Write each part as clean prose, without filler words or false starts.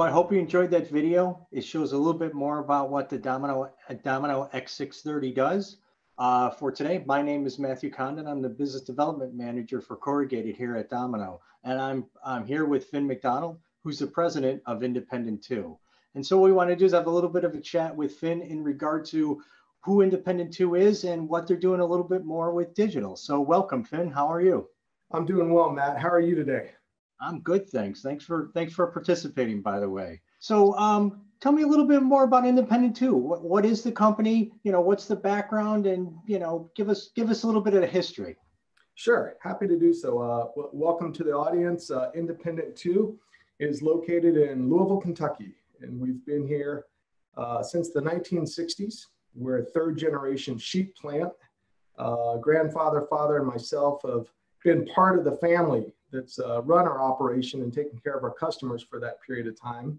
Well, I hope you enjoyed that video. It shows a little bit more about what the Domino X630 does. For today, my name is Matthew Condon. I'm the Business Development Manager for Corrugated here at Domino. And I'm here with Finn MacDonald, who's the president of Independent 2. And so what we want to do is have a little bit of a chat with Finn in regard to who Independent 2 is and what they're doing a little bit more with digital. So welcome, Finn. How are you? I'm doing well, Matt. How are you today? I'm good, thanks. Thanks for participating, by the way. So tell me a little bit more about Independent 2. What is the company? What's the background, and give us a little bit of the history. Sure, happy to do so. Welcome to the audience. Independent 2 is located in Louisville, Kentucky, and we've been here since the 1960s. We're a third-generation sheet plant. Grandfather, father, and myself have been part of the family that's run our operation and taken care of our customers for that period of time.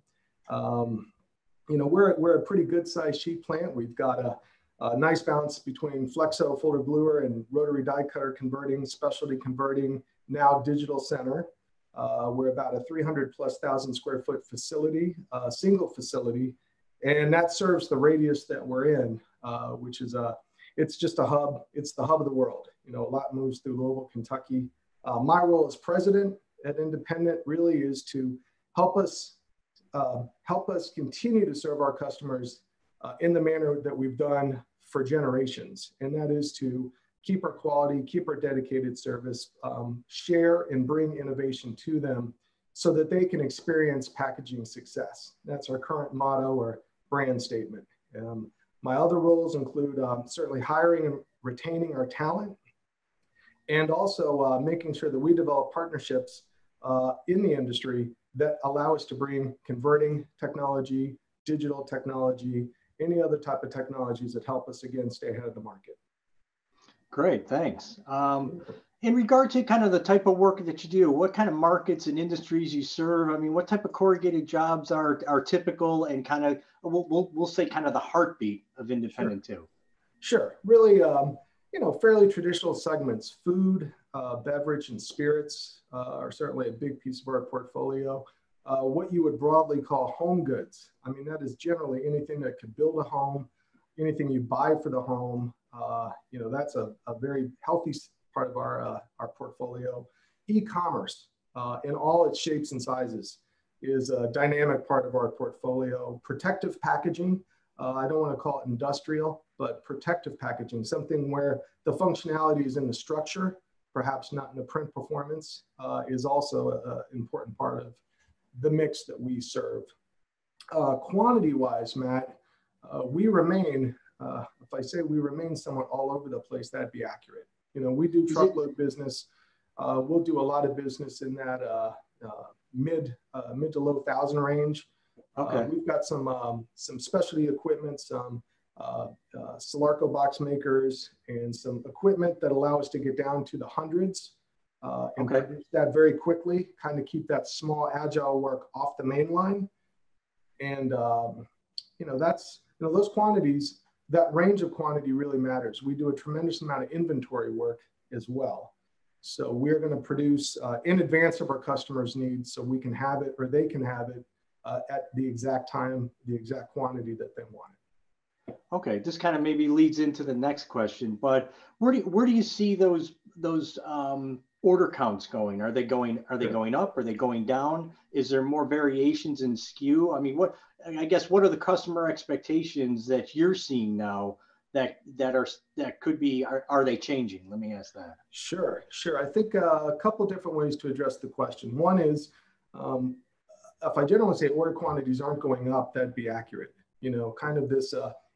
We're a pretty good sized sheet plant. We've got a nice balance between flexo folder gluer and rotary die cutter converting, specialty converting, now digital center. We're about a 300,000+ square foot facility, single facility, and that serves the radius that we're in, which is it's just a hub. It's the hub of the world. A lot moves through Louisville, Kentucky. My role as president at Independent really is to help us continue to serve our customers in the manner that we've done for generations. And that is to keep our quality, keep our dedicated service, share and bring innovation to them so that they can experience packaging success. That's our current motto or brand statement. My other roles include certainly hiring and retaining our talent, and also making sure that we develop partnerships in the industry that allow us to bring converting technology, digital technology, any other type of technologies that help us, again, stay ahead of the market. Great, thanks. In regard to kind of the type of work that you do, what kind of markets and industries you serve? I mean, what type of corrugated jobs are typical and kind of, we'll say kind of the heartbeat of Independent 2? Sure, really, fairly traditional segments. Food, beverage, and spirits are certainly a big piece of our portfolio. What you would broadly call home goods. I mean, that is generally anything that could build a home, anything you buy for the home. That's a very healthy part of our portfolio. E-commerce in all its shapes and sizes is a dynamic part of our portfolio. Protective packaging. I don't want to call it industrial, but protective packaging, something where the functionality is in the structure, perhaps not in the print performance, is also an important part of the mix that we serve. Quantity-wise, Matt, we remain, if I say we remain somewhat all over the place, that'd be accurate. We do truckload business. We'll do a lot of business in that mid to low thousand range. Okay. We've got some specialty equipment, some Solarco box makers, and some equipment that allow us to get down to the hundreds and produce that very quickly, kind of keep that small agile work off the main line. And that's those quantities, that range of quantity really matters. We do a tremendous amount of inventory work as well. So we're going to produce in advance of our customers' needs so we can have it or they can have it at the exact time, the exact quantity that they want it. Okay, this kind of maybe leads into the next question, but where do you see those order counts going? Are they going up? Are they going down? Is there more variations in SKU? I mean, what are the customer expectations that you're seeing now that could be, are they changing? Let me ask that. Sure. I think a couple different ways to address the question. One is, if I generally say order quantities aren't going up, that'd be accurate. Kind of this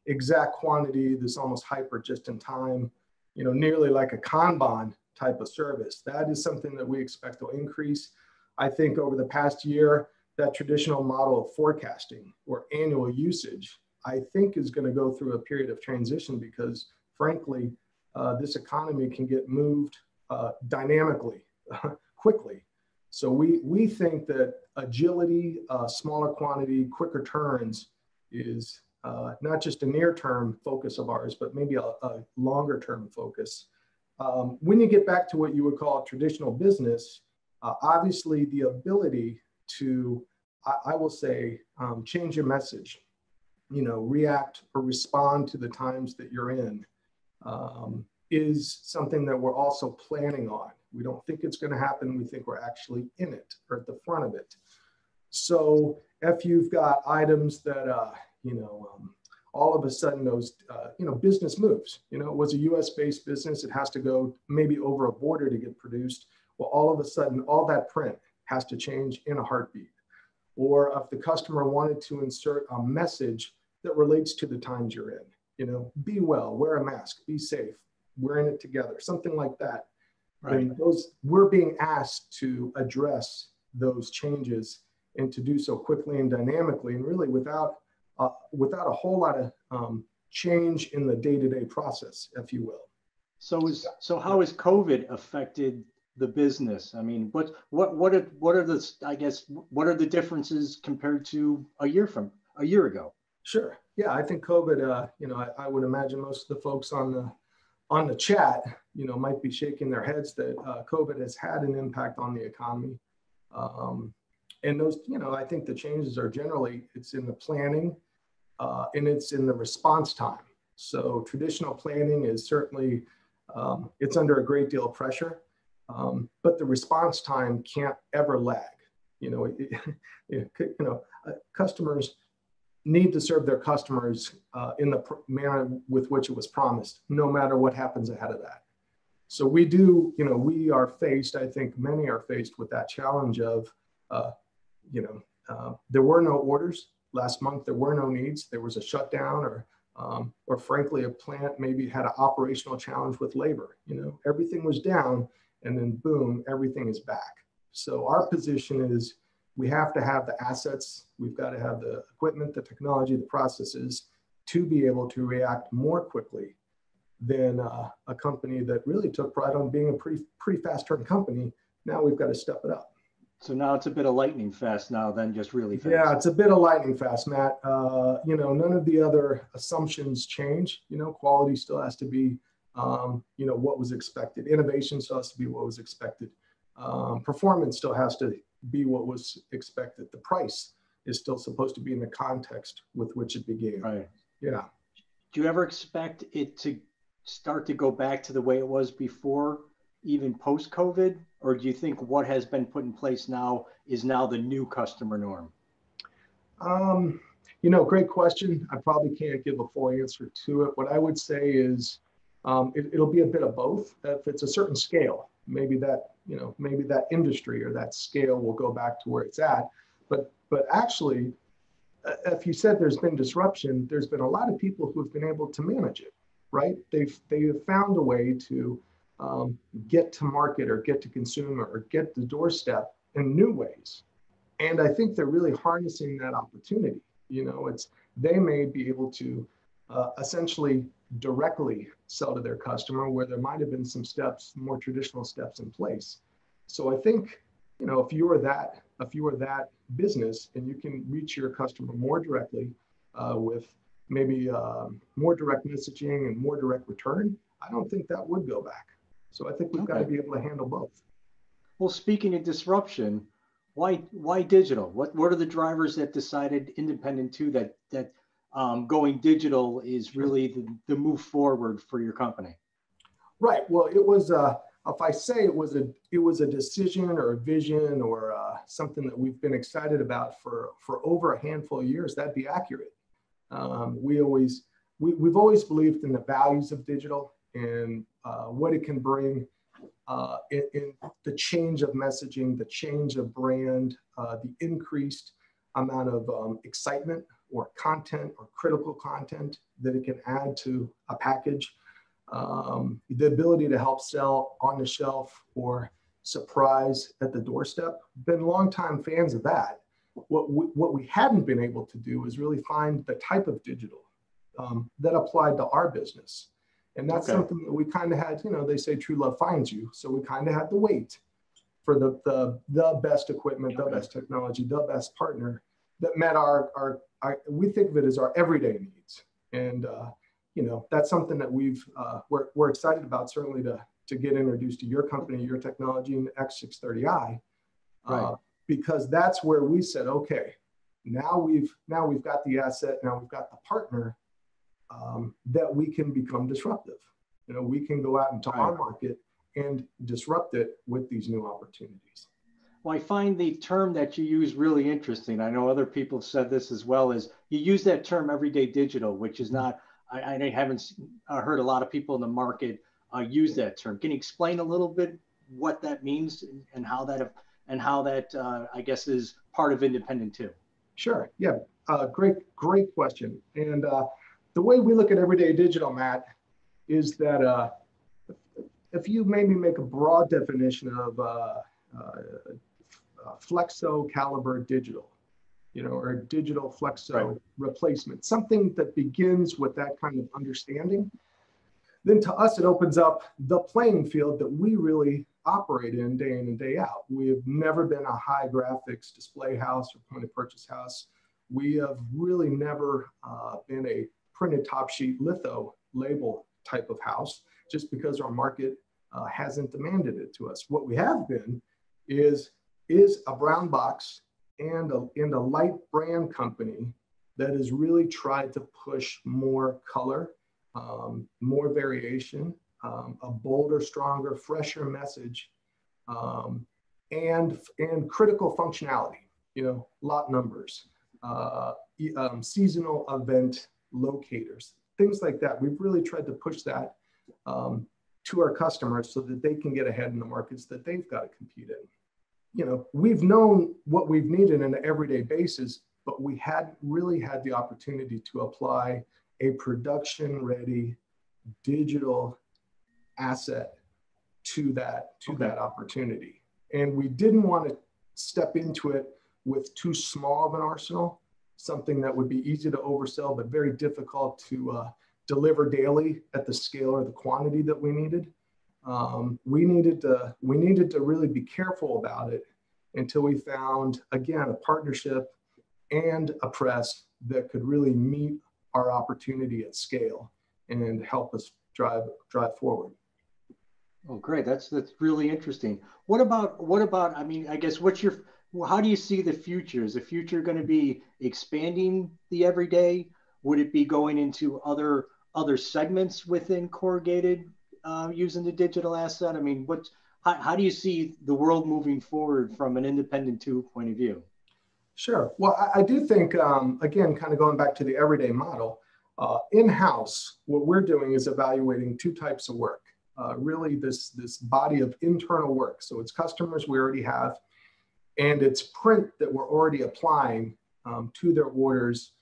exact quantity, this almost hyper just in time, nearly like a Condon type of service. That is something that we expect will increase. I think over the past year, that traditional model of forecasting or annual usage, I think is going to go through a period of transition because frankly, this economy can get moved dynamically, quickly. So we think that agility, smaller quantity, quicker turns is not just a near-term focus of ours, but maybe a longer-term focus. When you get back to what you would call traditional business, obviously the ability to I will say, change your message, react or respond to the times that you're in, is something that we're also planning on. We don't think it's going to happen. We think we're actually in it or at the front of it. So if you've got items that, all of a sudden those, business moves, it was a US based business. It has to go maybe over a border to get produced. Well, all of a sudden, all that print has to change in a heartbeat. Or if the customer wanted to insert a message that relates to the times you're in, be well, wear a mask, be safe, we're in it together, something like that. Right. And we're being asked to address those changes and to do so quickly and dynamically, and really without a whole lot of change in the day-to-day process, if you will. So how has COVID affected the business? I mean, what are the differences compared to a year ago? Sure. Yeah, I think COVID. I would imagine most of the folks on the chat, might be shaking their heads that COVID has had an impact on the economy. And those, I think the changes are generally, it's in the planning and it's in the response time. So traditional planning is certainly, it's under a great deal of pressure, but the response time can't ever lag. Customers need to serve their customers in the manner with which it was promised, no matter what happens ahead of that. So we are faced, I think many are faced with that challenge of, there were no orders last month, there were no needs, there was a shutdown or frankly, a plant maybe had an operational challenge with labor, everything was down and then boom, everything is back. So our position is we have to have the assets, we've got to have the equipment, the technology, the processes to be able to react more quickly than a company that really took pride on being a pretty fast turn company. Now we've got to step it up. So now it's a bit of lightning fast now than just really fast. Yeah, it's a bit of lightning fast, Matt. None of the other assumptions change. Quality still has to be, what was expected. Innovation still has to be what was expected. Performance still has to be what was expected. The price is still supposed to be in the context with which it began. Right. Yeah. Do you ever expect it to start to go back to the way it was before, even post-COVID? Or do you think what has been put in place now is now the new customer norm? Great question. I probably can't give a full answer to it. What I would say is it'll be a bit of both. If it's a certain scale, maybe that industry or that scale will go back to where it's at. But actually, if you said there's been disruption, there's been a lot of people who have been able to manage it, right? They have found a way to get to market or get to consumer or get the doorstep in new ways. And I think they're really harnessing that opportunity. They may be able to essentially directly sell to their customer where there might have been some steps, more traditional steps in place. So I think, if you are that business and you can reach your customer more directly with maybe more direct messaging and more direct return, I don't think that would go back. So I think we've got to be able to handle both. Well, speaking of disruption, why digital? What are the drivers that decided independent too that going digital is really the move forward for your company? Right. Well, it was if I say it was a decision or a vision or something that we've been excited about for over a handful of years, that'd be accurate. We've always believed in the values of digital and what it can bring in the change of messaging, the change of brand, the increased amount of excitement or content or critical content that it can add to a package, the ability to help sell on the shelf or surprise at the doorstep. Been longtime fans of that. What we hadn't been able to do is really find the type of digital that applied to our business. And that's something that we kind of had, they say true love finds you. So we kind of had to wait for the best equipment, the best technology, the best partner that met our we think of it as our everyday needs. And, that's something that we're excited about, certainly to get introduced to your company, your technology, and X630i. Right. because that's where we said, okay, now we've got the asset, now we've got the partner, that we can become disruptive. You know, we can go out into our market and disrupt it with these new opportunities. Well, I find the term that you use really interesting. I know other people have said this as well, as you use that term everyday digital, which is not, I haven't heard a lot of people in the market use that term. Can you explain a little bit what that means and how that I guess is part of independent too? Sure. Yeah. Great question. And the way we look at everyday digital, Matt, is that if you maybe make a broad definition of flexo caliber digital, you know, or digital flexo replacement, something that begins with that kind of understanding, then to us, it opens up the playing field that we really operate in and day out. We have never been a high graphics display house or point of purchase house. We have really never been a printed top sheet litho label type of house, just because our market hasn't demanded it to us. What we have been is a brown box and a light brand company that has really tried to push more color, more variation, a bolder, stronger, fresher message, and critical functionality. You know, lot numbers, seasonal event locators, things like that. We've really tried to push that to our customers so that they can get ahead in the markets that they've got to compete in. You know, we've known what we've needed on an everyday basis, but we hadn't really had the opportunity to apply a production-ready digital asset to that opportunity. And we didn't want to step into it with too small of an arsenal, something that would be easy to oversell, but very difficult to deliver daily at the scale or the quantity that we needed. We needed to really be careful about it until we found, again, a partnership and a press that could really meet our opportunity at scale and help us drive forward. Oh, great. That's really interesting. What about, I mean, I guess how do you see the future? Is the future going to be expanding the everyday? Would it be going into other segments within Corrugated using the digital asset? I mean, how do you see the world moving forward from an independent two point of view? Sure. Well, I do think, again, kind of going back to the everyday model, in-house, what we're doing is evaluating two types of work. Really this body of internal work. So it's customers we already have, and it's print that we're already applying to their orders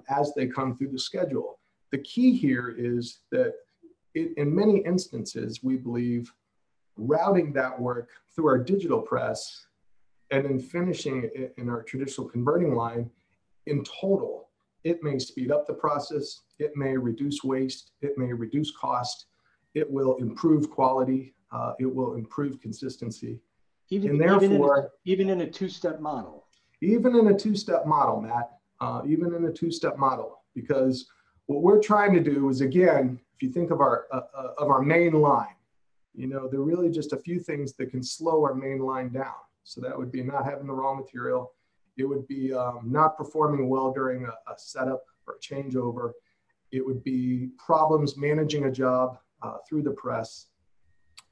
as they come through the schedule. The key here is that in many instances, we believe routing that work through our digital press and then finishing it in our traditional converting line, in total, it may speed up the process, it may reduce waste, it may reduce cost, it will improve quality, it will improve consistency. Even in a two-step model. Even in a two-step model, Matt, even in a two-step model, because what we're trying to do is, again, if you think of our main line, you know, there are really just a few things that can slow our main line down. So that would be not having the raw material. It would be not performing well during a setup or a changeover. It would be problems managing a job through the press.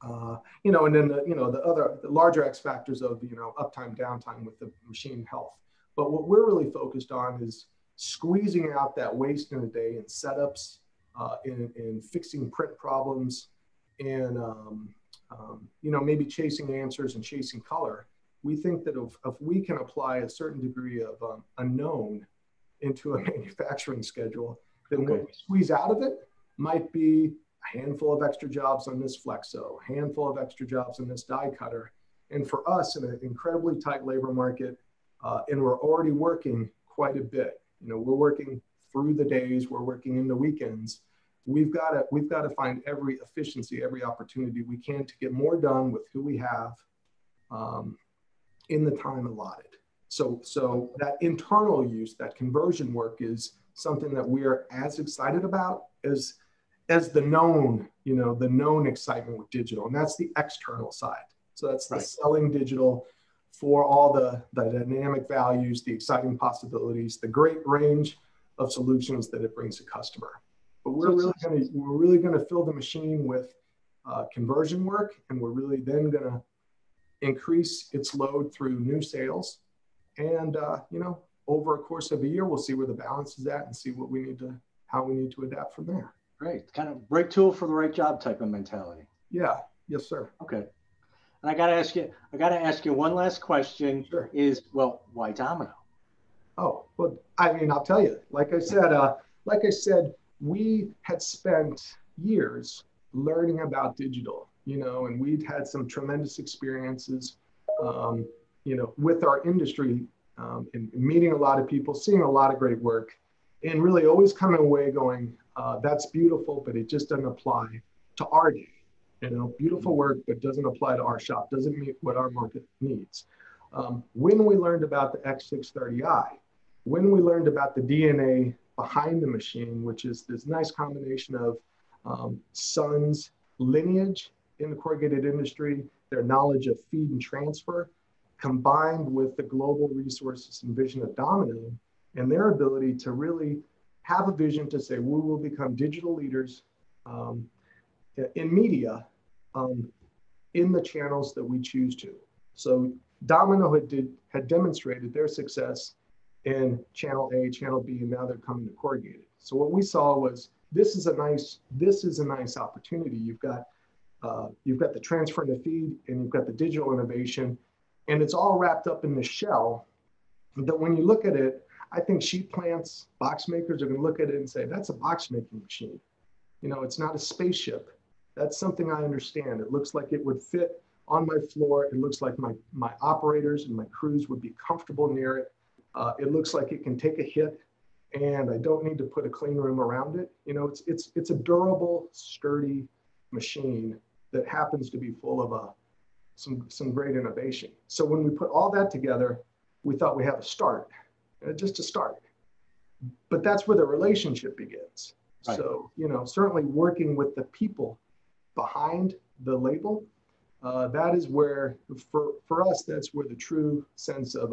You know, and then the larger X factors of, you know, uptime, downtime with the machine health. But what we're really focused on is squeezing out that waste in a day in setups, in fixing print problems, and you know, maybe chasing answers and chasing color. We think that if we can apply a certain degree of unknown into a manufacturing schedule, then what we squeeze out of it might be a handful of extra jobs on this flexo, a handful of extra jobs on this die cutter. And for us, in an incredibly tight labor market, and we're already working quite a bit. You know, we're working through the days, we're working in the weekends. We've got to find every efficiency, every opportunity we can to get more done with who we have in the time allotted. So that internal use, that conversion work, is something that we are as excited about as the known, you know, the known excitement with digital, and that's the external side. So that's the selling digital for all the dynamic values, the exciting possibilities, the great range of solutions that it brings to customer. But we're really gonna fill the machine with conversion work, and we're really then gonna increase its load through new sales. And you know, over a course of a year, we'll see where the balance is at and see what we need to, how we need to adapt from there. Great, kind of right tool for the right job type of mentality. Yeah, yes, sir. Okay. And I got to ask you one last question. Sure. Is, well, why Domino? Oh, well, I mean, I'll tell you, like I said, we had spent years learning about digital, you know, and we'd had some tremendous experiences, you know, with our industry, in meeting a lot of people, seeing a lot of great work, and really always coming away going, that's beautiful, but it just doesn't apply to our day. You know, beautiful work, but doesn't apply to our shop, doesn't meet what our market needs. When we learned about the X630i, when we learned about the DNA behind the machine, which is this nice combination of Sun's lineage in the corrugated industry, their knowledge of feed and transfer, combined with the global resources and vision of Domino, and their ability to really have a vision to say, we will become digital leaders in media, in the channels that we choose to. So Domino had demonstrated their success in channel A, channel B, and now they're coming to corrugated. So what we saw was, this is a nice opportunity. You've got the transfer and the feed, and you've got the digital innovation, and it's all wrapped up in the shell that when you look at it, I think sheet plants, box makers are going to look at it and say, that's a box making machine. You know, it's not a spaceship. That's something I understand. It looks like it would fit on my floor. It looks like my operators and my crews would be comfortable near it. It looks like it can take a hit, and I don't need to put a clean room around it. You know, it's a durable, sturdy machine that happens to be full of some great innovation. So when we put all that together, we thought we have a start, just a start. But that's where the relationship begins. Right. So, you know, certainly working with the people behind the label, that is where, for us, that's where the true sense of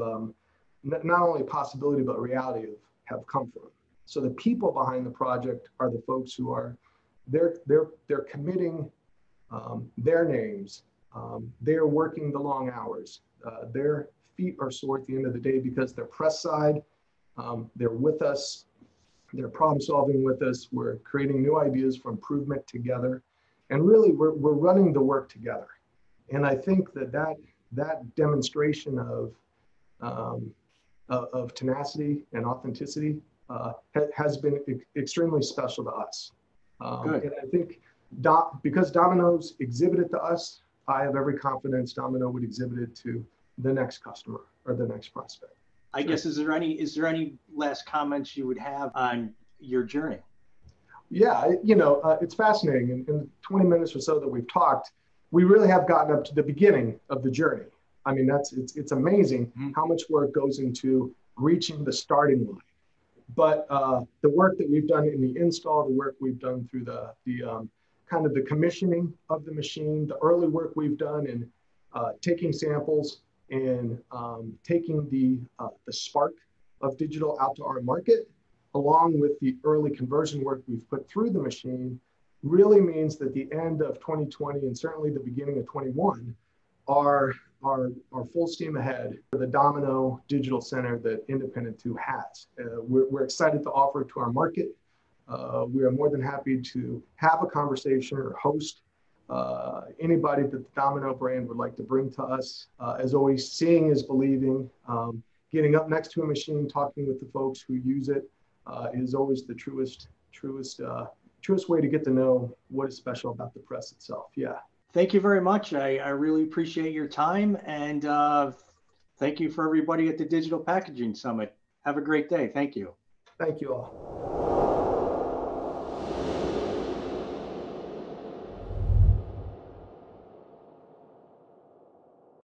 not only possibility, but reality have come from. So the people behind the project are the folks who are, they're committing their names, they're working the long hours, their feet are sore at the end of the day because they're press side, they're with us, they're problem solving with us, we're creating new ideas for improvement together, and really we're running the work together. And I think that demonstration of tenacity and authenticity has been extremely special to us. And I think because Domino's exhibited to us, I have every confidence Domino would exhibit it to the next customer or the next prospect. I guess, is there any last comments you would have on your journey? Yeah, you know, it's fascinating. In the 20 minutes or so that we've talked, we really have gotten up to the beginning of the journey. I mean, it's amazing how much work goes into reaching the starting line. But the work that we've done in the install, the work we've done through the kind of the commissioning of the machine, the early work we've done in taking samples and taking the spark of digital out to our market, along with the early conversion work we've put through the machine, really means that the end of 2020 and certainly the beginning of 21 are full steam ahead for the Domino Digital Center that Independent 2 has. We're excited to offer it to our market. We are more than happy to have a conversation or host anybody that the Domino brand would like to bring to us. As always, seeing is believing. Getting up next to a machine, talking with the folks who use it is always the truest way to get to know what is special about the press itself. Yeah. Thank you very much. I really appreciate your time, and thank you for everybody at the Digital Packaging Summit. Have a great day. Thank you. Thank you all.